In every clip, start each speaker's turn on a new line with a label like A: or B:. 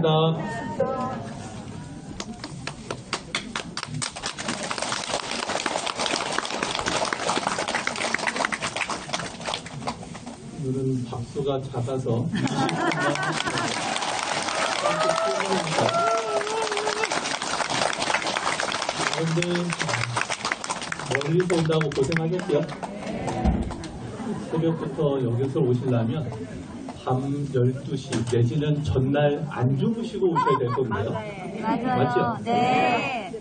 A: 고맙습니다. 오늘은 박수가 작아서 그런데 멀리서 온다고 고생하겠죠? 새벽부터 여기서 오시려면 밤 12시 내지는 전날 안 주무시고 오셔야 될 거고요.
B: 맞아요.
A: 맞죠?
B: 네.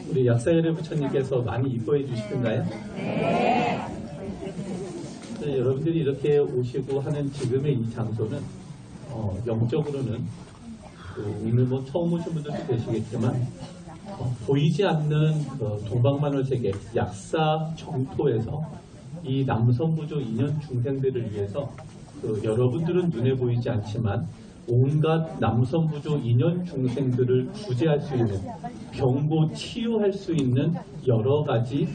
A: 우리 약사열의 부처님께서 많이 이뻐해 주시던가요?
B: 네.
A: 여러분들이 이렇게 오시고 하는 지금의 이 장소는 영적으로는 오늘 뭐 처음 오신 분들도 계시겠지만 보이지 않는 동방만월 세계 약사 정토에서 이 남선부조 인연 중생들을 위해서 여러분들은 눈에 보이지 않지만 온갖 남선부조 인연 중생들을 구제할 수 있는 병고 치유할 수 있는 여러 가지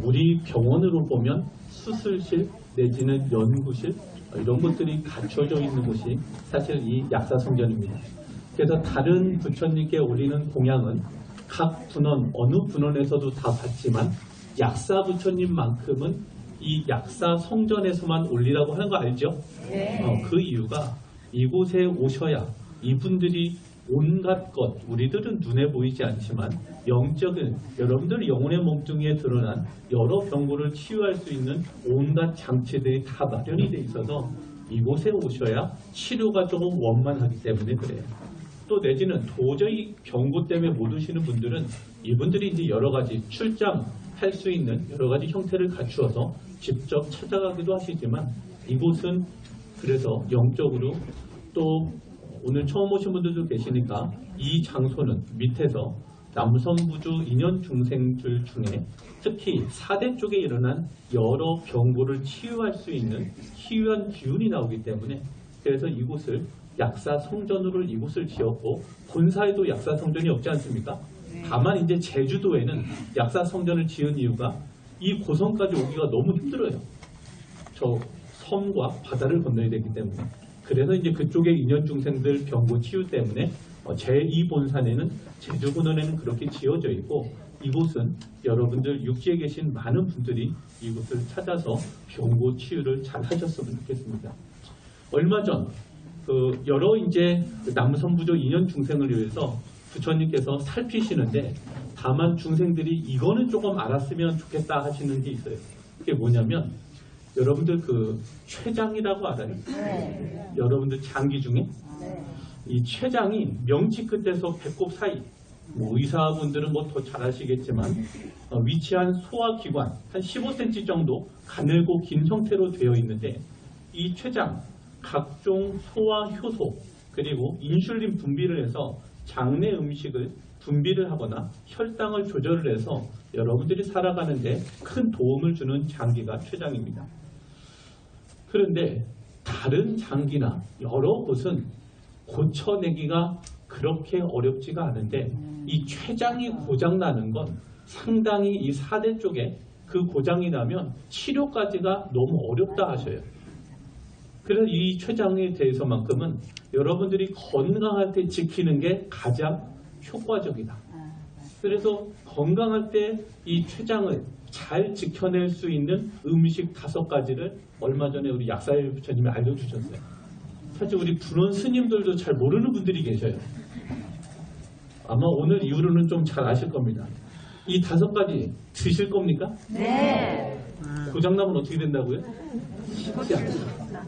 A: 우리 병원으로 보면 수술실 내지는 연구실 이런 것들이 갖춰져 있는 곳이 사실 이 약사성전입니다. 그래서 다른 부처님께 올리는 공양은 각 분원 어느 분원에서도 다 받지만 약사 부처님만큼은 이 약사 성전에서만 올리라고 하는 거 알죠?
B: 네.
A: 그 이유가 이곳에 오셔야 이분들이 온갖 것, 우리들은 눈에 보이지 않지만 영적인 여러분들 영혼의 몸뚱이에 드러난 여러 병고를 치유할 수 있는 온갖 장치들이 다 마련이 돼 있어서 이곳에 오셔야 치료가 조금 원만하기 때문에 그래요. 또 내지는 도저히 병고 때문에 못 오시는 분들은 이분들이 이제 여러 가지 출장할 수 있는 여러 가지 형태를 갖추어서 직접 찾아가기도 하시지만 이곳은 그래서 영적으로 또 오늘 처음 오신 분들도 계시니까 이 장소는 밑에서 남선부조 인연 중생들 중에 특히 4대 쪽에 일어난 여러 병고를 치유할 수 있는 희귀한 기운이 나오기 때문에 그래서 이곳을 약사 성전으로 이곳을 지었고 본사에도 약사 성전이 없지 않습니까? 다만 이제 제주도에는 약사 성전을 지은 이유가 이 고성까지 오기가 너무 힘들어요. 저 섬과 바다를 건너야 되기 때문에. 그래서 이제 그쪽의 인연 중생들 병고 치유 때문에 제2본산에는 제주본원에는 그렇게 지어져 있고 이곳은 여러분들 육지에 계신 많은 분들이 이곳을 찾아서 병고 치유를 잘 하셨으면 좋겠습니다. 얼마 전 여러 이제 남선부조 인연 중생을 위해서 부처님께서 살피시는데 다만 중생들이 이거는 조금 알았으면 좋겠다 하시는 게 있어요. 그게 뭐냐면 여러분들 췌장이라고 알아요?
B: 네.
A: 여러분들 장기 중에
B: 네.
A: 이 췌장이 명치 끝에서 배꼽 사이 의사분들은 뭐 더 잘 아시겠지만 위치한 소화기관 한 15cm 정도 가늘고 긴 형태로 되어 있는데 이 췌장 각종 소화 효소 그리고 인슐린 분비를 해서 장내 음식을 분비를 하거나 혈당을 조절을 해서 여러분들이 살아가는데 큰 도움을 주는 장기가 췌장입니다. 그런데 다른 장기나 여러 곳은 고쳐내기가 그렇게 어렵지가 않은데 이 췌장이 고장나는 건 상당히 이 4대 쪽에 그 고장이 나면 치료까지가 너무 어렵다 하셔요. 그래서 이 췌장에 대해서만큼은 여러분들이 건강할 때 지키는 게 가장 효과적이다. 그래서 건강할 때 이 췌장을 잘 지켜낼 수 있는 음식 5가지를 얼마 전에 우리 약사의 부처님이 알려주셨어요. 사실 우리 분원 스님들도 잘 모르는 분들이 계셔요. 아마 오늘 이후로는 좀 잘 아실 겁니다. 이 5가지 드실 겁니까?
B: 네.
A: 고장나면 어떻게 된다고요? 쉽지 않습니다.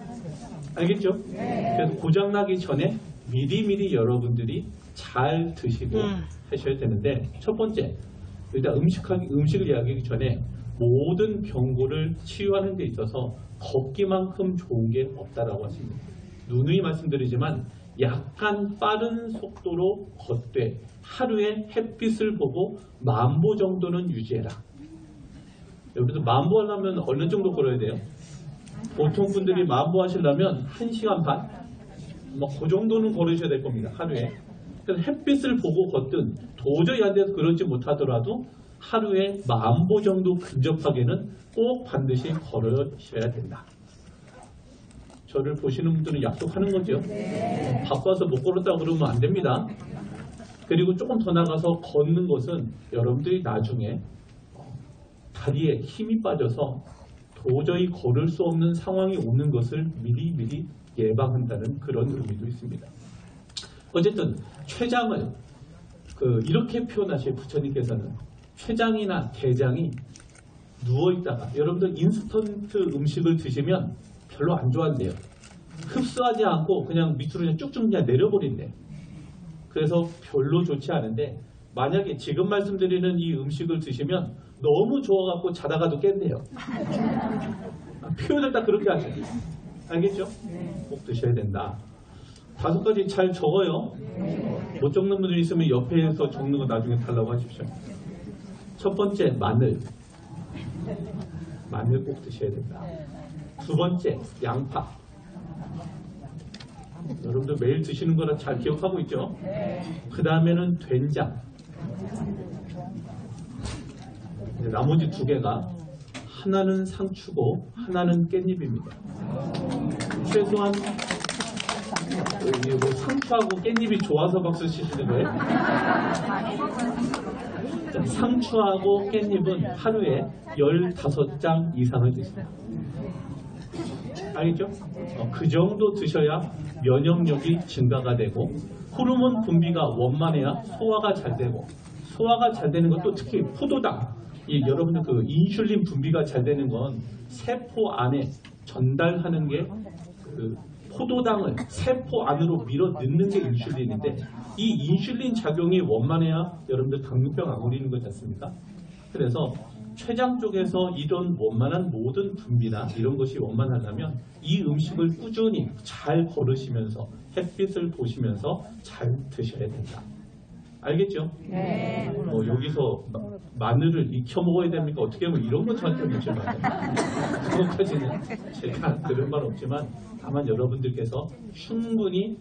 A: 알겠죠? 그래서 고장나기 전에 미리미리 여러분들이 잘 드시고 하셔야 되는데 첫 번째, 일단 음식을 이야기하기 전에 모든 병고를 치유하는 데 있어서 걷기만큼 좋은 게 없다라고 하십니다. 누누이 말씀드리지만 약간 빠른 속도로 걷되 하루에 햇빛을 보고 10,000보 정도는 유지해라. 여기서 10,000보 하려면 어느 정도 걸어야 돼요? 보통 분들이 10,000보 하시려면 1시간 반? 그 정도는 걸으셔야 될 겁니다. 하루에. 그래서 햇빛을 보고 걷든 도저히 안 돼서 그러지 못하더라도 하루에 10,000보 정도 근접하게는 꼭 반드시 걸으셔야 된다. 저를 보시는 분들은 약속하는 거죠. 바빠서 못 걸었다 그러면 안 됩니다. 그리고 조금 더 나가서 걷는 것은 여러분들이 나중에 다리에 힘이 빠져서 도저히 걸을 수 없는 상황이 오는 것을 미리 예방한다는 그런 의미도 있습니다. 어쨌든 췌장을 이렇게 표현하실 부처님께서는 췌장이나 게장이 누워있다가 여러분들 인스턴트 음식을 드시면 별로 안 좋아한대요. 흡수하지 않고 그냥 밑으로 그냥 쭉쭉 그냥 내려버린대. 그래서 별로 좋지 않은데 만약에 지금 말씀드리는 이 음식을 드시면 너무 좋아갖고 자다가도 깬대요. 표현을 딱 그렇게 하세요. 알겠죠? 꼭 드셔야 된다. 5가지 잘 적어요. 못 적는 분들 있으면 옆에서 적는 거 나중에 달라고 하십시오. 첫 번째, 마늘. 마늘 꼭 드셔야 된다. 두 번째, 양파. 여러분들 매일 드시는 거라 잘 기억하고 있죠? 그 다음에는 된장. 나머지 2개가 하나는 상추고 하나는 깻잎입니다. 최소한 뭐 상추하고 깻잎이 좋아서 박수 치시는 거예요? 상추하고 깻잎은 하루에 15장 이상을 드세요. 알겠죠? 그 정도 드셔야 면역력이 증가가 되고 호르몬 분비가 원만해야 소화가 잘 되고 소화가 잘 되는 것도 특히 포도당 여러분들 인슐린 분비가 잘 되는 건 세포 안에 전달하는 게 포도당을 세포 안으로 밀어 넣는 게 인슐린인데 이 인슐린 작용이 원만해야 여러분들 당뇨병 안 걸리는 거지 않습니까? 그래서 췌장 쪽에서 이런 원만한 모든 분비나 이런 것이 원만하려면 이 음식을 꾸준히 잘 거르시면서 햇빛을 보시면서 잘 드셔야 된다. 알겠죠?
B: 네.
A: 여기서 마늘을 익혀 먹어야 됩니까? 어떻게 하면 이런 거 저한테 묻지 마요. 그것까지는 제가 들은 말 없지만 다만 여러분들께서 충분히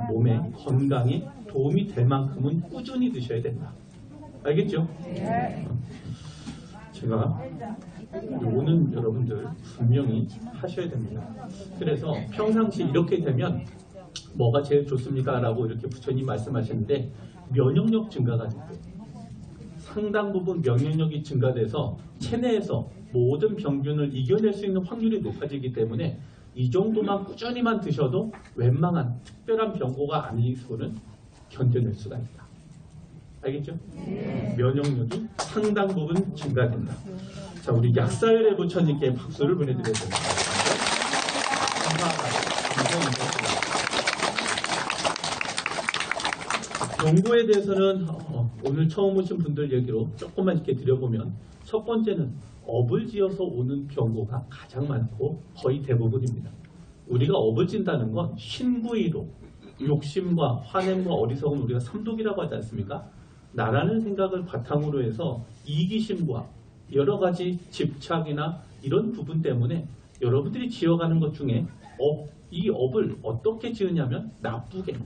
A: 몸에 건강에 도움이 될 만큼은 꾸준히 드셔야 된다. 알겠죠? 제가 요거는 여러분들 분명히 하셔야 됩니다. 그래서 평상시 이렇게 되면 뭐가 제일 좋습니까? 라고 이렇게 부처님 말씀하시는데 면역력 증가가 돼요. 상당 부분 면역력이 증가돼서 체내에서 모든 병균을 이겨낼 수 있는 확률이 높아지기 때문에 이 정도만 꾸준히만 드셔도 웬만한 특별한 병고가 아닌 이상은 견뎌낼 수가 있다. 알겠죠? 면역력이 상당 부분 증가된다. 자, 우리 약사열의 부처님께 박수를 보내드려야 됩니다. 병고에 대해서는 오늘 처음 오신 분들 얘기로 조금만 이렇게 드려보면 첫 번째는 업을 지어서 오는 병고가 가장 많고 거의 대부분입니다. 우리가 업을 진다는 건 신부의로 욕심과 화냄과 어리석음을 우리가 삼독이라고 하지 않습니까? 나라는 생각을 바탕으로 해서 이기심과 여러 가지 집착이나 이런 부분 때문에 여러분들이 지어가는 것 중에 이 업을 어떻게 지으냐면 나쁘게.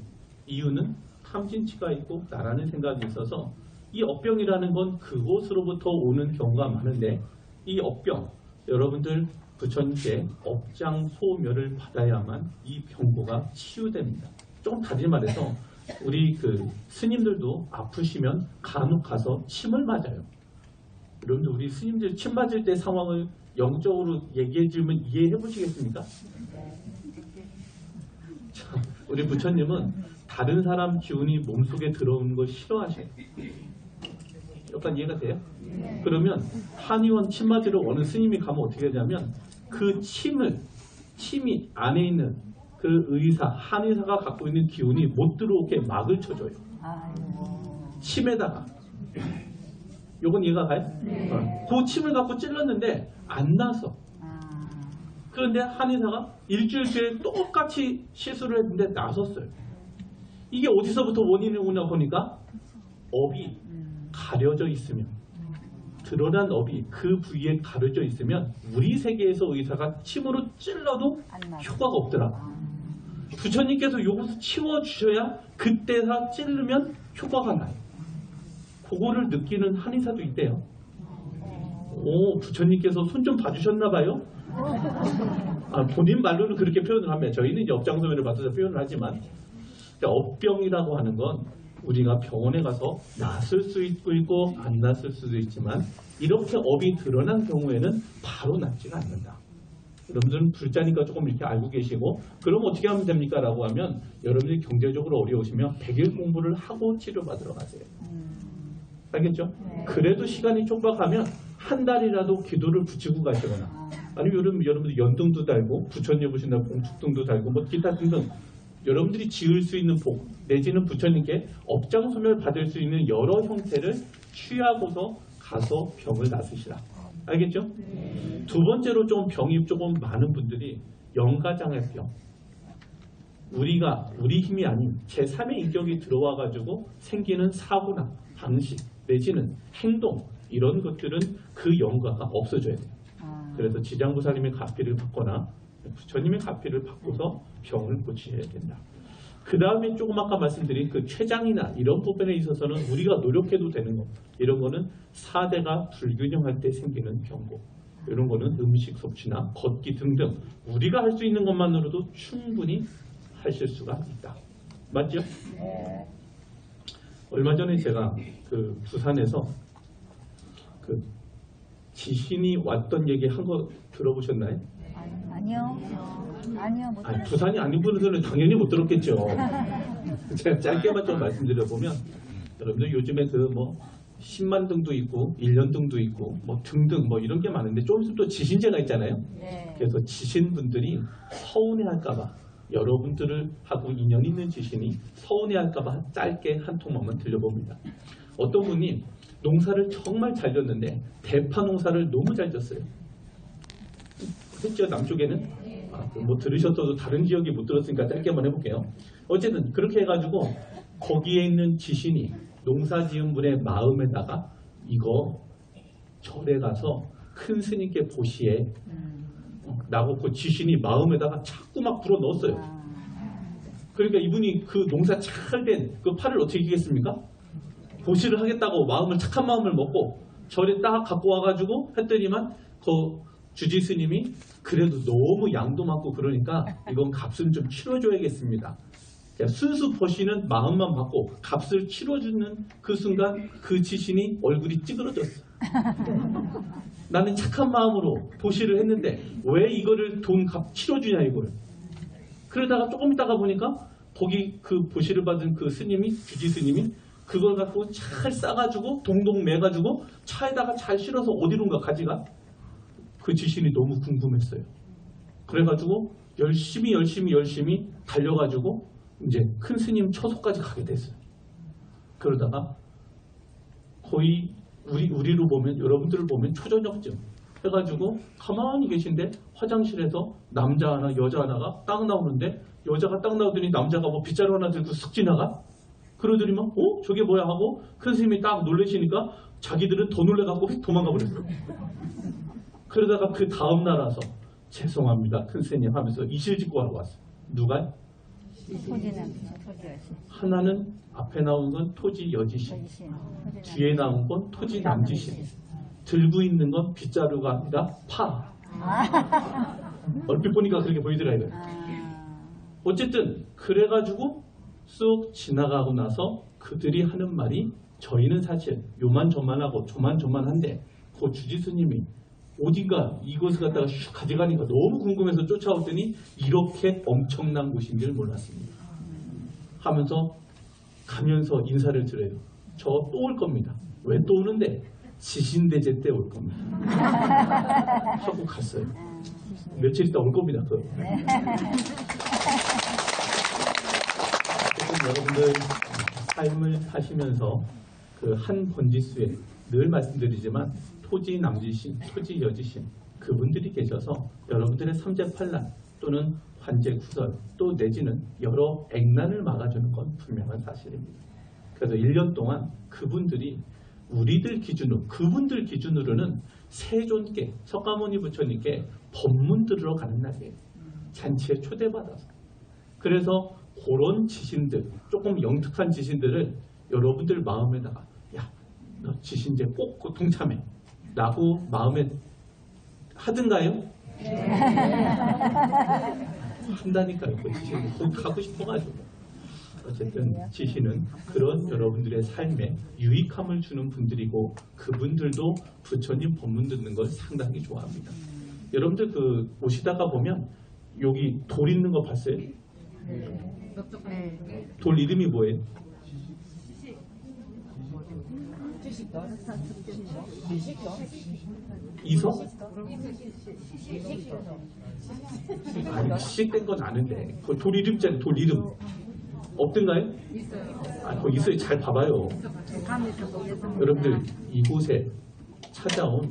A: 이유는 탐진치가 있고 나라는 생각이 있어서 이 업병이라는 건 그곳으로부터 오는 경우가 많은데 이 업병 여러분들 부처님께 업장소멸을 받아야만 이 병고가 치유됩니다. 조금 다르게 말해서 우리 스님들도 아프시면 간혹 가서 침을 맞아요. 여러분들 우리 스님들 침 맞을 때 상황을 영적으로 얘기해 주면 이해해 보시겠습니까? 자, 우리 부처님은 다른 사람 기운이 몸속에 들어오는 걸 싫어하셔요. 약간 이해가 돼요? 그러면 한의원 침 맞으러 어느 스님이 가면 어떻게 하냐면 그 침이 안에 있는 그 한의사가 갖고 있는 기운이 못 들어오게 막을 쳐줘요. 침에다가. 요건 이해가 가요? 그 침을 갖고 찔렀는데 안 나서. 그런데 한의사가 일주일 뒤에 똑같이 시술을 했는데 나섰어요. 이게 어디서부터 원인이 오냐 보니까 업이 가려져 있으면 드러난 업이 그 부위에 가려져 있으면 우리 세계에서 의사가 침으로 찔러도 효과가 없더라고. 부처님께서 요것을 치워주셔야 그때서 찌르면 효과가 나요. 그거를 느끼는 한의사도 있대요. 오, 부처님께서 손 좀 봐주셨나 봐요? 본인 말로는 그렇게 표현을 하면 저희는 이제 업장소면을 받아서 표현을 하지만 업병이라고 하는 건 우리가 병원에 가서 낫을 수 있고 안 낫을 수도 있지만 이렇게 업이 드러난 경우에는 바로 낫지가 않는다. 여러분들은 불자니까 조금 이렇게 알고 계시고 그럼 어떻게 하면 됩니까? 라고 하면 여러분들이 경제적으로 어려우시면 100일 공부를 하고 치료받으러 가세요. 알겠죠? 그래도 시간이 촉박하면 한 달이라도 기도를 붙이고 가시거나 아니면 여러분들 연등도 달고 부처님 보신다고 공축등도 달고 뭐 기타 등등 여러분들이 지을 수 있는 복 내지는 부처님께 업장소멸 받을 수 있는 여러 형태를 취하고서 가서 병을 낫으시라. 알겠죠? 두 번째로 좀 병이 조금 많은 분들이 영가장애병. 우리 힘이 아닌 제3의 인격이 들어와가지고 생기는 사고나 방식 내지는 행동 이런 것들은 그 영가가 없어져야 돼요. 그래서 지장부사님의 가피를 받거나 부처님의 가피를 받고서 병을 고치셔야 된다. 그 다음에 조금 아까 말씀드린 그 췌장이나 이런 부분에 있어서는 우리가 노력해도 되는 거 이런 거는 사대가 불균형할 때 생기는 병고 이런 거는 음식 섭취나 걷기 등등 우리가 할 수 있는 것만으로도 충분히 하실 수가 있다. 맞죠? 얼마 전에 제가 그 부산에서 그 지신이 왔던 얘기 한 거 들어보셨나요?
B: 아니요. 못 들었어요.
A: 부산이 아닌 분들은 당연히 못 들었겠죠. 제가 짧게만 좀 말씀드려보면 여러분들 요즘에 그 뭐 10만 등도 있고 1년 등도 있고 뭐 등등 뭐 이런 게 많은데 좀 있으면 또 지신제가 있잖아요.
B: 네.
A: 그래서 지신분들이 서운해할까봐 여러분들을 하고 인연 있는 지신이 서운해할까봐 짧게 한 통만만 들려봅니다. 어떤 분이 농사를 정말 잘 졌는데 대파 농사를 너무 잘 졌어요. 했죠 남쪽에는? 뭐 들으셨어도 다른 지역이 못 들었으니까 짧게만 해볼게요. 어쨌든 그렇게 해가지고 거기에 있는 지신이 농사 지은 분의 마음에다가 이거 절에 가서 큰 스님께 보시에 라고 그 지신이 마음에다가 자꾸 막 불어 넣었어요. 그러니까 이분이 그 농사 잘 된 그 팔을 어떻게 이기겠습니까? 보시를 하겠다고 마음을 착한 마음을 먹고 절에 딱 갖고 와가지고 했더니만 그 주지 스님이 그래도 너무 양도 많고 그러니까 이건 값은 좀 치러줘야겠습니다. 순수 보시는 마음만 받고 값을 치러주는 그 순간 그 지신이 얼굴이 찌그러졌어. 나는 착한 마음으로 보시를 했는데 왜 이거를 돈 값 치러주냐 이거를. 그러다가 조금 있다가 보니까 거기 그 보시를 받은 그 스님이 주지 스님이 그걸 갖고 잘 싸가지고 동동 매가지고 차에다가 잘 실어서 어디론가 가지가 그 지신이 너무 궁금했어요. 그래가지고 열심히 달려가지고 이제 큰 스님 처소까지 가게 됐어요. 그러다가 거의 우리로 보면 여러분들을 보면 초저녁쯤 해가지고 가만히 계신데 화장실에서 남자 하나 여자 하나가 딱 나오는데 여자가 딱 나오더니 남자가 뭐 빗자루 하나 들고 쓱 지나가 그러더니만 저게 뭐야 하고 큰 스님이 딱 놀라시니까 자기들은 더 놀래갖고 도망가 버렸어요. 그러다가 그 다음 날 와서 죄송합니다 큰 스님 하면서 이실직고 하러 왔어요. 누가?
B: 토지는
A: 하나는 앞에 나온 건 토지 여지신, 뒤에 나온 건 토지 남지신, 들고 있는 건 빗자루가 아니라 파. 얼핏 보니까 그렇게 보이더라고요. 어쨌든 그래가지고 쑥 지나가고 나서 그들이 하는 말이 저희는 사실 요만저만하고 조만조만한데 그 주지스님이 어딘가 이곳을 갖다가 슉 가져가니까 너무 궁금해서 쫓아오더니 이렇게 엄청난 곳인 줄 몰랐습니다. 하면서 가면서 인사를 드려요. 저 또 올 겁니다. 왜 또 오는데? 지신대제 때 올 겁니다. 하고 갔어요. 며칠 있다 올 겁니다. 그거. 여러분들 삶을 하시면서 그 한 번지수에 늘 말씀드리지만 토지 남지신, 토지 여지신 그분들이 계셔서 여러분들의 삼재팔난 또는 환재구설 또 내지는 여러 액난을 막아주는 건 분명한 사실입니다. 그래서 1년 동안 그분들이 우리들 기준으로 그분들 기준으로는 세존께 석가모니 부처님께 법문 들으러 가는 날이에요. 잔치에 초대받아서. 그래서 그런 지신들 조금 영특한 지신들을 여러분들 마음에다가 야 너 지신제 꼭 동참해 라고 마음에 하든가요? 한다니까요. 그 지신이 거기 가고 싶어가지고. 어쨌든 지신은 그런 여러분들의 삶에 유익함을 주는 분들이고 그분들도 부처님 법문 듣는 걸 상당히 좋아합니다. 여러분들 그 오시다가 보면 여기 돌 있는 거 봤어요? 돌 이름이 뭐예요? 이석? 아니, 시식된 건 아는데 그 돌 이름 있잖아요. 돌 이름 없던가요? 아, 거기 있어요. 잘 봐봐요. 여러분들 이곳에 찾아온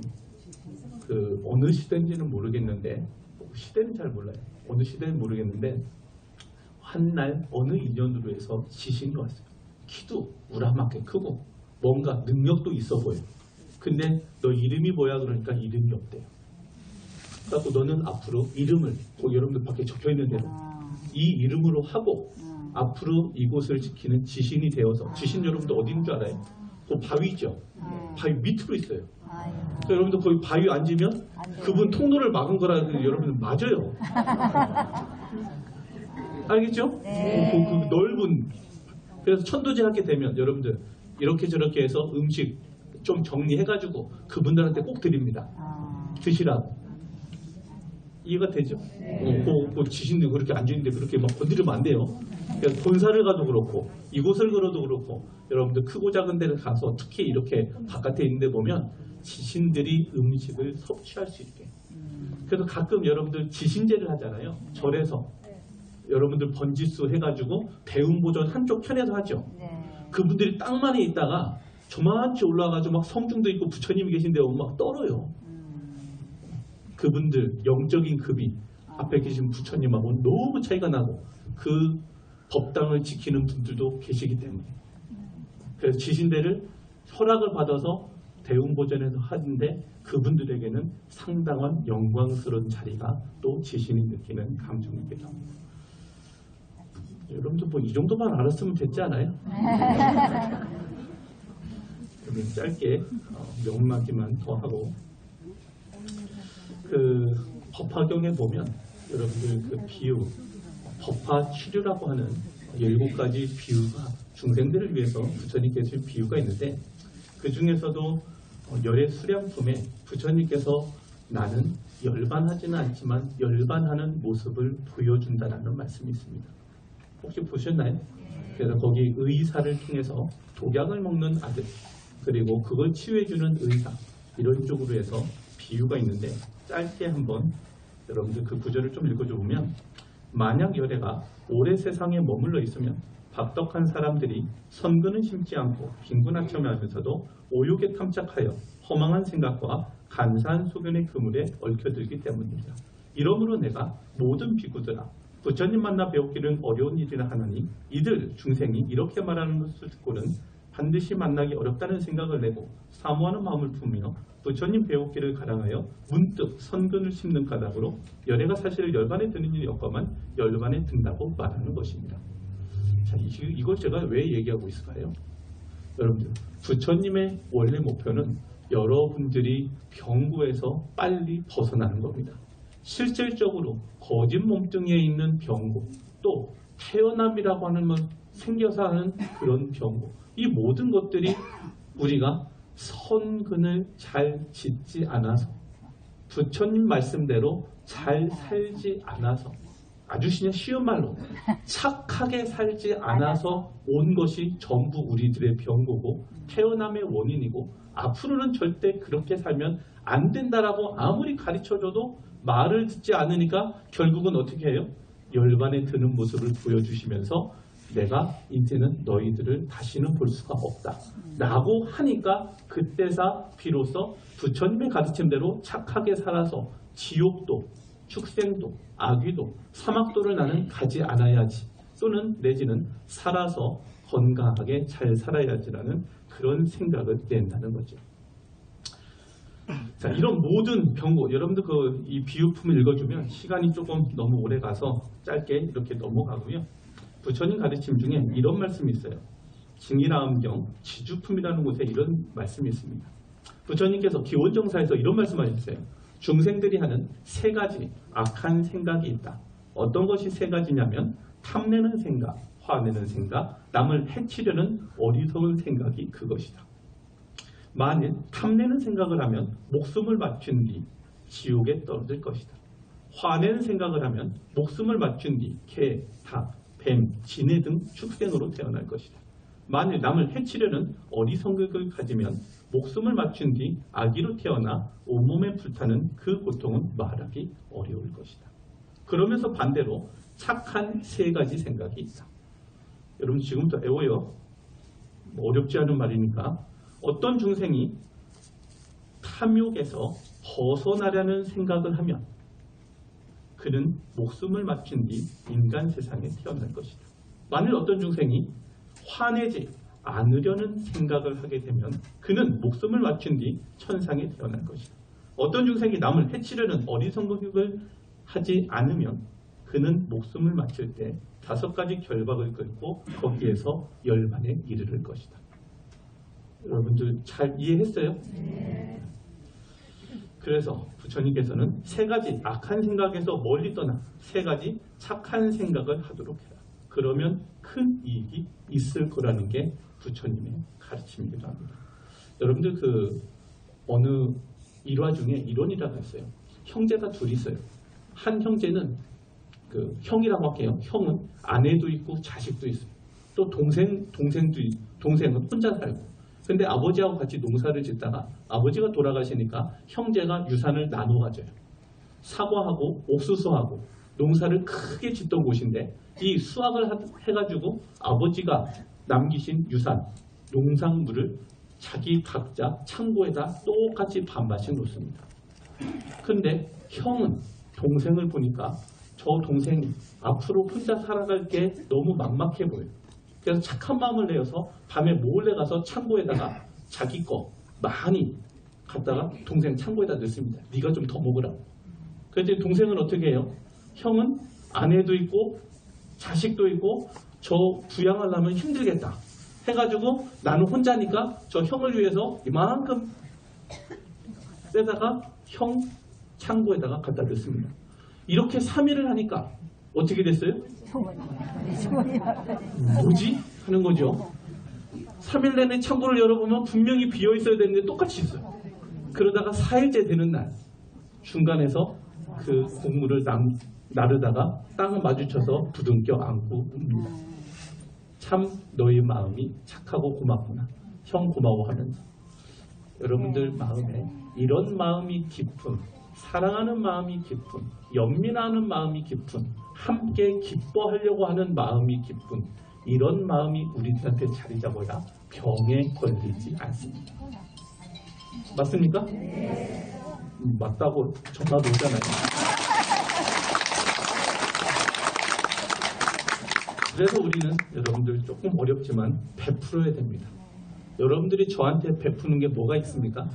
A: 그 어느 시대인지는 모르겠는데 시대는 잘 몰라요. 어느 시대는 모르겠는데 한날 어느 인연으로 해서 지신이 왔어요. 키도 우라맞게 크고 뭔가 능력도 있어 보여요. 근데 너 이름이 뭐야? 그러니까 이름이 없대요. 그래서 너는 앞으로 이름을 여러분들 밖에 적혀있는 대로 이 이름으로 하고 앞으로 이곳을 지키는 지신이 되어서 지신 여러분들 어디 있는 줄 알아요? 그 바위죠. 바위 밑으로 있어요. 그러니까 여러분들 거기 바위 앉으면 그분 통로를 막은 거라 여러분들 맞아요. 알겠죠?
B: 네.
A: 그 넓은 그래서 천도제 하게 되면 여러분들 이렇게 저렇게 해서 음식 좀 정리해가지고 그분들한테 꼭 드립니다. 드시라고. 이해가 되죠? 그 지신들 그렇게 앉아있는데 그렇게 막 건드리면 안 돼요. 그래서 본사를 가도 그렇고 이곳을 걸어도 그렇고 여러분들 크고 작은 데를 가서 특히 이렇게 바깥에 있는 데 보면 지신들이 음식을 섭취할 수 있게. 그래서 가끔 여러분들 지신제를 하잖아요. 절에서 여러분들 번지수 해가지고 대운보전 한쪽 편에서 하죠. 그분들이 땅만에 있다가 저만치 올라가가지고 막 성중도 있고 부처님이 계신데 막 떨어요. 그분들 영적인 급이 앞에 계신 부처님하고 너무 차이가 나고 그 법당을 지키는 분들도 계시기 때문에 그래서 지신대를 허락을 받아서 대운보전에서 하는데 그분들에게는 상당한 영광스러운 자리가 또 지신이 느끼는 감정이기도 합니다. 여러분들 뭐 이 정도만 알았으면 됐지 않아요? 그러면 짧게 명락이만 더 하고 그 법화경에 보면 여러분들 그 비유 법화 치료라고 하는 7가지 비유가 중생들을 위해서 부처님께서 준 비유가 있는데 그 중에서도 열의 수량품에 부처님께서 나는 열반하지는 않지만 열반하는 모습을 보여준다라는 말씀이 있습니다. 혹시 보셨나요? 그래서 거기 의사를 통해서 독약을 먹는 아들 그리고 그걸 치유해주는 의사 이런 쪽으로 해서 비유가 있는데 짧게 한번 여러분들 그 구절을 좀 읽어줘 보면 만약 열애가 오래 세상에 머물러 있으면 박덕한 사람들이 선근은 심지 않고 빈곤하첨하면서도 오욕에 탐착하여 허망한 생각과 간사한 소견의 그물에 얽혀들기 때문입니다. 이러므로 내가 모든 비구들아 부처님 만나 배웠기는 어려운 일이라 하나니 이들 중생이 이렇게 말하는 것을 듣고는 반드시 만나기 어렵다는 생각을 내고 사모하는 마음을 품으며 부처님 배웠기를 가랑하여 문득 선근을 심는 까닭으로 열애가 사실 열반에 드는 일이 없거만 열반에 든다고 말하는 것입니다. 자, 이걸 제가 왜 얘기하고 있을까요? 여러분들 부처님의 원래 목표는 여러분들이 병고에서 빨리 벗어나는 겁니다. 실질적으로 거짓 몸뚱이에 있는 병고 또 태어남이라고 하는 건 생겨서 하는 그런 병고 이 모든 것들이 우리가 선근을 잘 짓지 않아서 부처님 말씀대로 잘 살지 않아서 아주 그냥 쉬운 말로 착하게 살지 않아서 온 것이 전부 우리들의 병고고 태어남의 원인이고 앞으로는 절대 그렇게 살면 안 된다라고 아무리 가르쳐줘도 말을 듣지 않으니까 결국은 어떻게 해요? 열반에 드는 모습을 보여주시면서 내가 이제는 너희들을 다시는 볼 수가 없다 라고 하니까 그때서 비로소 부처님의 가르침대로 착하게 살아서 지옥도 축생도 악귀도 사막도를 나는 가지 않아야지 또는 내지는 살아서 건강하게 잘 살아야지라는 그런 생각을 낸다는 거죠. 자, 이런 모든 병고 여러분들 이 비유품을 읽어주면 시간이 조금 너무 오래 가서 짧게 이렇게 넘어가고요. 부처님 가르침 중에 이런 말씀이 있어요. 징이라음경 지주품이라는 곳에 이런 말씀이 있습니다. 부처님께서 기원정사에서 이런 말씀하셨어요. 중생들이 하는 세 가지 악한 생각이 있다. 어떤 것이 세 가지냐면 탐내는 생각, 화내는 생각, 남을 해치려는 어리석은 생각이 그것이다. 만일 탐내는 생각을 하면 목숨을 맞춘 뒤 지옥에 떨어질 것이다. 화내는 생각을 하면 목숨을 맞춘 뒤 개, 닭, 뱀, 지네 등 축생으로 태어날 것이다. 만일 남을 해치려는 어리석음을 가지면 목숨을 맞춘 뒤 아기로 태어나 온몸에 불타는 그 고통은 말하기 어려울 것이다. 그러면서 반대로 착한 세 가지 생각이 있다. 여러분 지금부터 외워요. 어렵지 않은 말이니까. 어떤 중생이 탐욕에서 벗어나려는 생각을 하면 그는 목숨을 맞춘 뒤 인간 세상에 태어날 것이다. 만일 어떤 중생이 화내지 않으려는 생각을 하게 되면 그는 목숨을 맞춘 뒤 천상에 태어날 것이다. 어떤 중생이 남을 해치려는 어리석음을 하지 않으면 그는 목숨을 맞출 때 5가지 결박을 끊고 거기에서 열반에 이르를 것이다. 여러분들 잘 이해했어요? 네. 그래서 부처님께서는 세 가지 악한 생각에서 멀리 떠나 세 가지 착한 생각을 하도록 해라. 그러면 큰 이익이 있을 거라는 게 부처님의 가르침이기도 합니다. 여러분들 그 어느 일화 중에 이론이라고 했어요. 형제가 둘이 있어요. 한 형제는 그 형이라고 할게요. 형은 아내도 있고 자식도 있어요. 또 동생은 혼자 살고. 근데 아버지하고 같이 농사를 짓다가 아버지가 돌아가시니까 형제가 유산을 나눠 가져요. 사과하고 옥수수하고 농사를 크게 짓던 곳인데 이 수확을 해가지고 아버지가 남기신 유산, 농산물을 자기 각자 창고에다 똑같이 반반씩 놓습니다. 근데 형은 동생을 보니까 저 동생이 앞으로 혼자 살아갈 게 너무 막막해 보여요. 그래서 착한 마음을 내어서 밤에 몰래 가서 창고에다가 자기 거 많이 갖다가 동생 창고에다 넣습니다. 네가 좀 더 먹으라고. 그래서 동생은 어떻게 해요? 형은 아내도 있고 자식도 있고 저 부양하려면 힘들겠다 해가지고 나는 혼자니까 저 형을 위해서 이만큼 떼다가 형 창고에다가 갖다 넣습니다. 이렇게 3일을 하니까 어떻게 됐어요? 뭐지? 하는 거죠. 3일 내내 창고를 열어보면 분명히 비어있어야 되는데 똑같이 있어요. 그러다가 4일째 되는 날 중간에서 그 곡물을 나르다가 땅을 마주쳐서 부둥켜 안고 웁니다. 참 너희 마음이 착하고 고맙구나. 형 고마워하면서. 여러분들 마음에 이런 마음이 깊은, 사랑하는 마음이 깊은, 연민하는 마음이 깊은, 함께 기뻐하려고 하는 마음이 깊은 이런 마음이 우리들한테 자리 잡아야 병에 걸리지 않습니다. 맞습니까? 맞다고 전화도 오잖아요. 그래서 우리는 여러분들 조금 어렵지만 베풀어야 됩니다. 여러분들이 저한테 베푸는 게 뭐가 있습니까?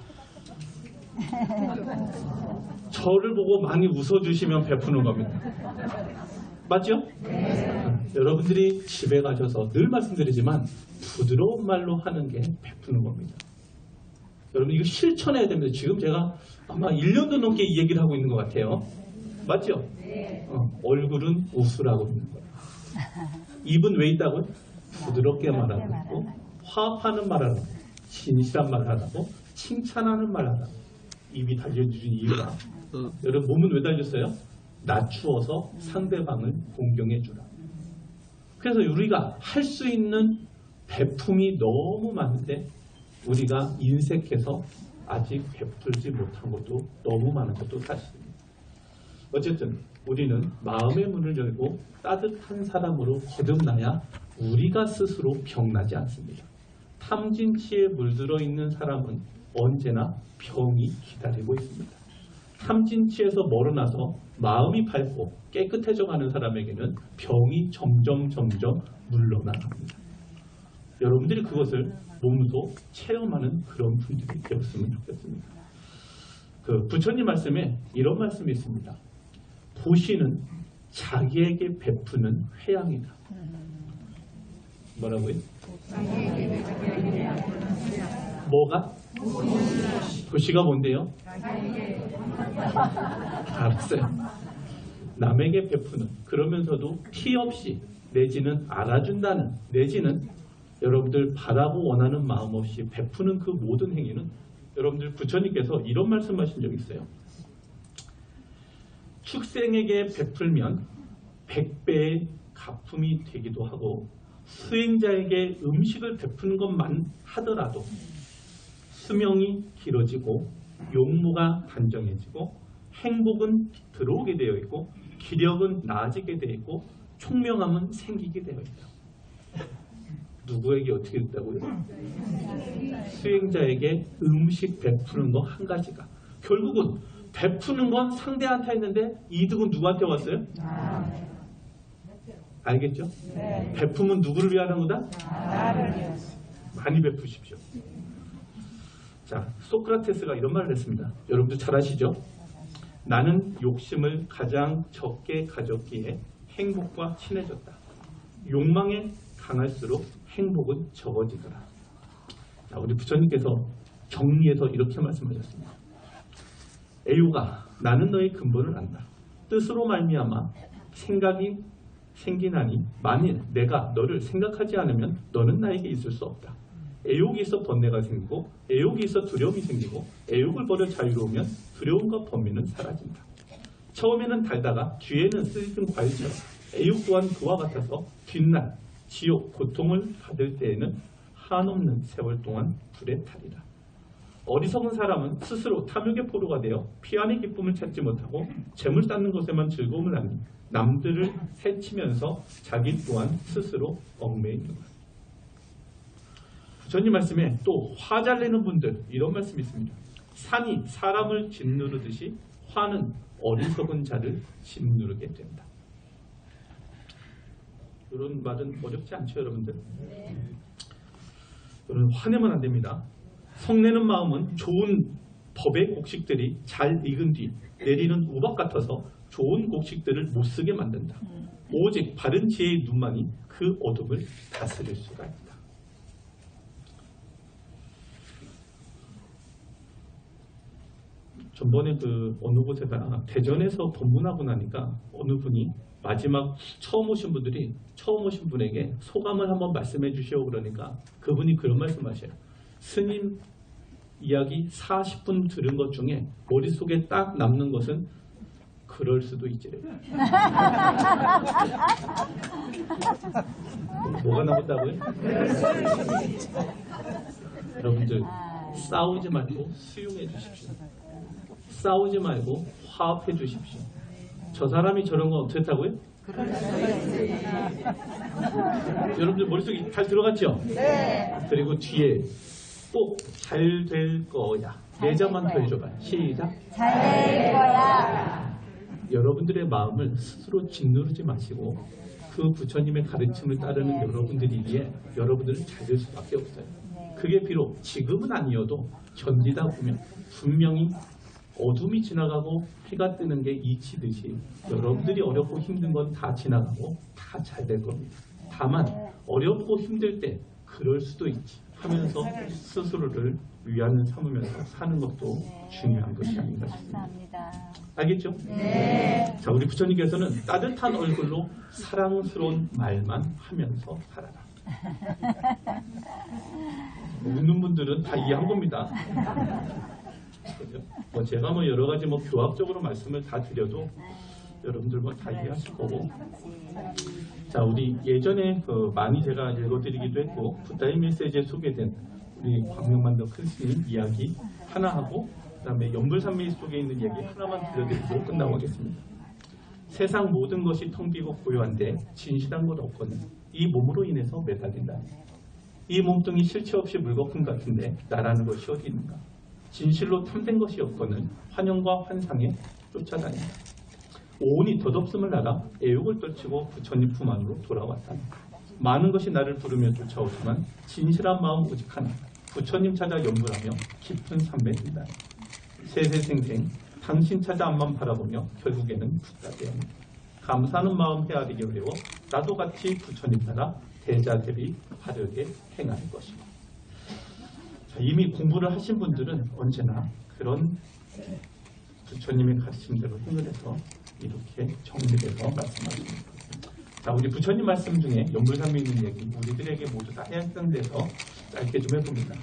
A: 저를 보고 많이 웃어주시면 베푸는 겁니다. 맞죠? 여러분들이 집에 가셔서 늘 말씀드리지만 부드러운 말로 하는 게 베푸는 겁니다. 여러분 이거 실천해야 됩니다. 지금 제가 아마 1년도 넘게 이 얘기를 하고 있는 것 같아요. 맞죠? 얼굴은 웃으라고 있는 거예요. 입은 왜 있다고요? 부드럽게 말하고 있고 화합하는 말 하라고, 진실한 말 하라고, 칭찬하는 말 하라고. 입이 달려주신 이유가 여러분 몸은 왜 달렸어요? 낮추어서 상대방을 공경해 주라. 그래서 우리가 할 수 있는 베품이 너무 많은데 우리가 인색해서 아직 베풀지 못한 것도 너무 많은 것도 사실입니다. 어쨌든 우리는 마음의 문을 열고 따뜻한 사람으로 거듭나야 우리가 스스로 병나지 않습니다. 탐진치에 물들어 있는 사람은 언제나 병이 기다리고 있습니다. 탐진치에서 멀어나서 마음이 밝고 깨끗해져가는 사람에게는 병이 점점 물러나갑니다. 여러분들이 그것을 몸소 체험하는 그런 분들이 되었으면 좋겠습니다. 그 부처님 말씀에 이런 말씀이 있습니다. 보시는 자기에게 베푸는 회양이다. 뭐라고요? 뭐가? 그 시가 뭔데요? 알았어요. 남에게 베푸는, 그러면서도 티 없이 내지는 알아준다는, 내지는 여러분들 바라고 원하는 마음 없이 베푸는 그 모든 행위는 여러분들 부처님께서 이런 말씀하신 적이 있어요. 축생에게 베풀면 100배의 가품이 되기도 하고, 수행자에게 음식을 베푸는 것만 하더라도 수명이 길어지고 용모가 단정해지고 행복은 들어오게 되어 있고 기력은 나아지게 되어 있고 총명함은 생기게 되어 있다. 누구에게 어떻게 됐다고요? 수행자에게 음식 베푸는 거 한 가지가, 결국은 베푸는 건 상대한테 했는데 이득은 누구한테 왔어요? 알겠죠? 네. 베품은 누구를 위하는 거다? 많이 베푸십시오. 자, 소크라테스가 이런 말을 했습니다. 여러분들 잘 아시죠? 나는 욕심을 가장 적게 가졌기에 행복과 친해졌다. 욕망에 강할수록 행복은 적어지더라. 자, 우리 부처님께서 정리해서 이렇게 말씀하셨습니다. 애요가, 나는 너의 근본을 안다. 뜻으로 말미암아 생각이 생기나니 만일 내가 너를 생각하지 않으면 너는 나에게 있을 수 없다. 애욕이 있어 번뇌가 생기고 애욕이 있어 두려움이 생기고 애욕을 버려 자유로우면 두려움과 번뇌는 사라진다. 처음에는 달다가 뒤에는 쓰리든 과일처럼 애욕 또한 그와 같아서 뒷날 지옥 고통을 받을 때에는 한없는 세월 동안 불에 타리라. 어리석은 사람은 스스로 탐욕의 포로가 되어 피안의 기쁨을 찾지 못하고 재물 쌓는 것에만 즐거움을 나니 남들을 해치면서 자기 또한 스스로 얽매여 있는 것. 부처님 말씀에 또 화 잘 내는 분들 이런 말씀이 있습니다. 산이 사람을 짓누르듯이 화는 어리석은 자를 짓누르게 된다. 이런 말은 어렵지 않죠, 여러분들? 여러분 화내면 안 됩니다. 성내는 마음은 좋은 법의 곡식들이 잘 익은 뒤 내리는 우박 같아서 좋은 곡식들을 못 쓰게 만든다. 오직 바른 지혜의 눈만이 그 어둠을 다스릴 수가 있다. 전번에 그 어느 곳에다가 대전에서 법문하고 나니까 어느 분이 마지막 처음 오신 분에게 소감을 한번 말씀해 주시오 그러니까 그분이 그런 말씀하셔요. 스님 이야기 40분 들은 것 중에 머릿속에 딱 남는 것은 그럴 수도 있지래. 뭐가 남았다고요? 여러분들 싸우지 말고 수용해 주십시오. 싸우지 말고 화합해 주십시오. 저 사람이 저런 건 어떻게 했다고요? 여러분들 머릿속에 잘 들어갔죠? 네. 그리고 뒤에 꼭 잘 될 거야. 네 자만 더 해줘봐요. 시작. 잘 될 거야. 여러분들의 마음을 스스로 짓누르지 마시고 그 부처님의 가르침을 따르는 여러분들이기에 여러분들은 잘 될 수밖에 없어요. 그게 비록 지금은 아니어도 견디다 보면 분명히 어둠이 지나가고 해가 뜨는 게 잊히듯이 여러분들이 어렵고 힘든 건 다 지나가고 다 잘 될 겁니다. 다만 어렵고 힘들 때 그럴 수도 있지 하면서 스스로를 위안을 삼으면서 사는 것도 중요한 것이 아닌가 싶습니다. 알겠죠? 네. 자, 우리 부처님께서는 따뜻한 얼굴로 사랑스러운 말만 하면서 살아라. 웃는 분들은 다 이해한 겁니다. 뭐 제가 뭐 여러 가지 뭐 교학적으로 말씀을 다 드려도 여러분들 뭐 다 이해하실 거고. 자, 우리 예전에 그 많이 제가 읽어드리기도 했고 부다이 메시지에 소개된 우리 광명만덕 큰 스님 이야기 하나 하고 그다음에 연불산미 속에 있는 얘기 하나만 들려드리고 끝나고 하겠습니다. 세상 모든 것이 텅 비고 고요한데 진실한 것 없거든 이 몸으로 인해서 매달린다. 이 몸뚱이 실체 없이 물거품 같은데 나라는 것이 어디 있는가. 진실로 탐된 것이 없거든 환영과 환상에 쫓아다닌다. 오온이 덧없음을 알아 애욕을 떨치고 부처님 품 안으로 돌아왔다. 많은 것이 나를 부르며 쫓아오지만 진실한 마음 오직 하나 부처님 찾아 연불하며 깊은 산배에 든다. 세세생생 당신 찾아 앞만 바라보며 결국에는 붙다되었다. 감사하는 마음 헤아리기 어려워 나도 같이 부처님 따라 대자대비 바르게 행할 것이다. 자, 이미 공부를 하신 분들은 언제나 그런 부처님의 가르침대로 힘을 내서 이렇게 정리돼서 말씀하십니다. 자, 우리 부처님 말씀 중에 연불삼에 있는 얘기 우리들에게 모두 다 해당돼서 짧게 좀 해봅니다.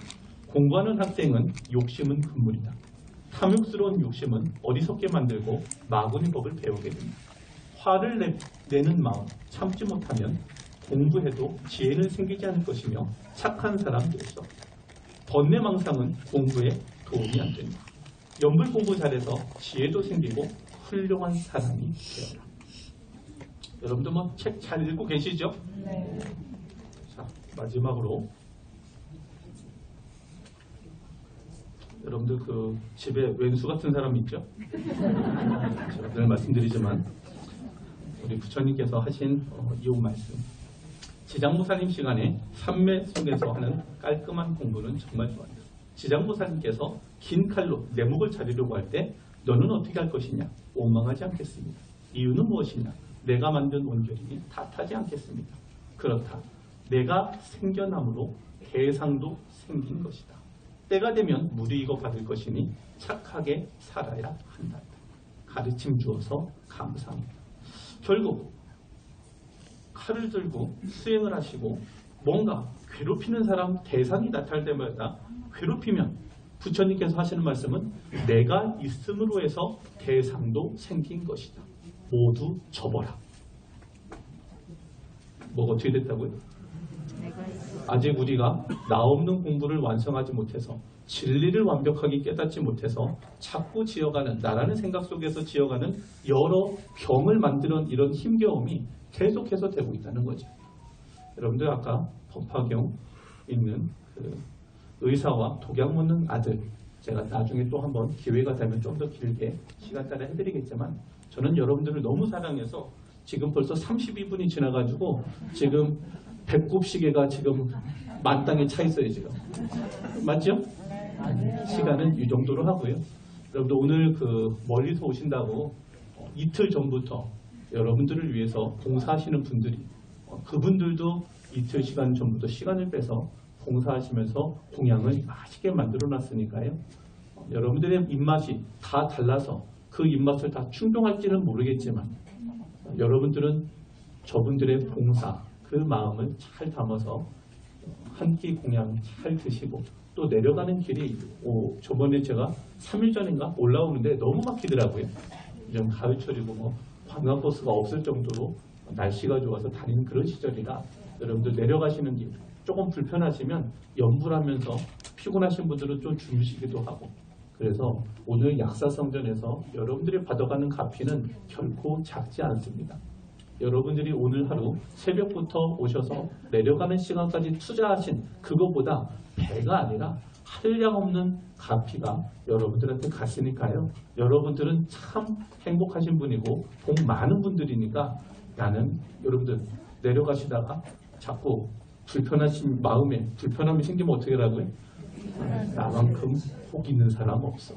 A: 공부하는 학생은 욕심은 금물이다. 탐욕스러운 욕심은 어리석게 만들고 마구니 법을 배우게 됩니다. 화를 내는 마음 참지 못하면 공부해도 지혜는 생기지 않을 것이며 착한 사람 될 수 없다. 번뇌망상은 공부에 도움이 안 됩니다. 연불 공부 잘해서 지혜도 생기고 훌륭한 사람이 되어라. 여러분들 뭐 책 잘 읽고 계시죠?
B: 네.
A: 자, 마지막으로 여러분들 그 집에 왼수 같은 사람 있죠? 제가 늘 말씀드리지만 우리 부처님께서 하신 이 말씀 지장보살님 시간에 삼매 속에서 하는 깔끔한 공부는 정말 좋아요. 지장보살님께서 긴 칼로 내목을 자르려고 할 때 너는 어떻게 할 것이냐? 원망하지 않겠습니다. 이유는 무엇이냐? 내가 만든 원결이니 탓하지 않겠습니다. 그렇다. 내가 생겨남으로 대상도 생긴 것이다. 때가 되면 무리이고 받을 것이니 착하게 살아야 한다. 가르침 주어서 감사합니다. 결국 칼을 들고 수행을 하시고 뭔가 괴롭히는 사람 대상이 나타날 때마다 괴롭히면 부처님께서 하시는 말씀은 내가 있음으로 해서 대상도 생긴 것이다. 모두 접어라. 뭐가 어떻게 됐다고요? 아직 우리가 나 없는 공부를 완성하지 못해서 진리를 완벽하게 깨닫지 못해서 자꾸 지어가는 나라는 생각 속에서 지어가는 여러 병을 만드는 이런 힘겨움이 계속해서 되고 있다는 거죠. 여러분들 아까 법화경 있는 그 의사와 독약 먹는 아들 제가 나중에 또 한번 기회가 되면 좀 더 길게 시간 따라 해드리겠지만 저는 여러분들을 너무 사랑해서 지금 벌써 32분이 지나가지고 지금 배꼽 시계가 지금 만땅에 차 있어요 지금. 맞죠? 시간은 이 정도로 하고요. 여러분들 오늘 그 멀리서 오신다고 이틀 전부터 여러분들을 위해서 봉사하시는 분들이 그분들도 이틀 시간 전부터 시간을 빼서 봉사하시면서 공양을 맛있게 만들어 놨으니까요. 여러분들의 입맛이 다 달라서 그 입맛을 다 충족할지는 모르겠지만 여러분들은 저분들의 봉사 그 마음을 잘 담아서 한 끼 공양 잘 드시고 또 내려가는 길이 저번에 제가 3일 전인가 올라오는데 너무 막히더라고요. 이런 가을철이고 뭐 관광버스가 없을 정도로 날씨가 좋아서 다니는 그런 시절이라 여러분들 내려가시는 길 조금 불편하시면 염불하면서 피곤하신 분들은 좀 주무시기도 하고 그래서 오늘 약사성전에서 여러분들이 받아가는 가피는 결코 작지 않습니다. 여러분들이 오늘 하루 새벽부터 오셔서 내려가는 시간까지 투자하신 그것보다 배가 아니라 한량없는 가피가 여러분들한테 갔으니까요. 여러분들은 참 행복하신 분이고 복 많은 분들이니까 나는 여러분들 내려가시다가 자꾸 불편하신 마음에 불편함이 생기면 어떻게 하라고요? 나만큼 복 있는 사람 없어.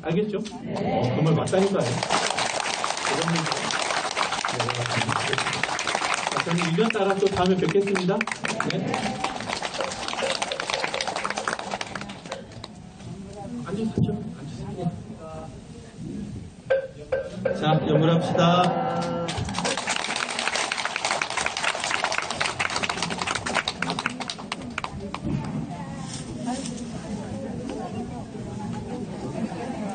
A: 알겠죠? 그 말 맞다니까요. 저는 1년 따라 또 다음에 뵙겠습니다. 네.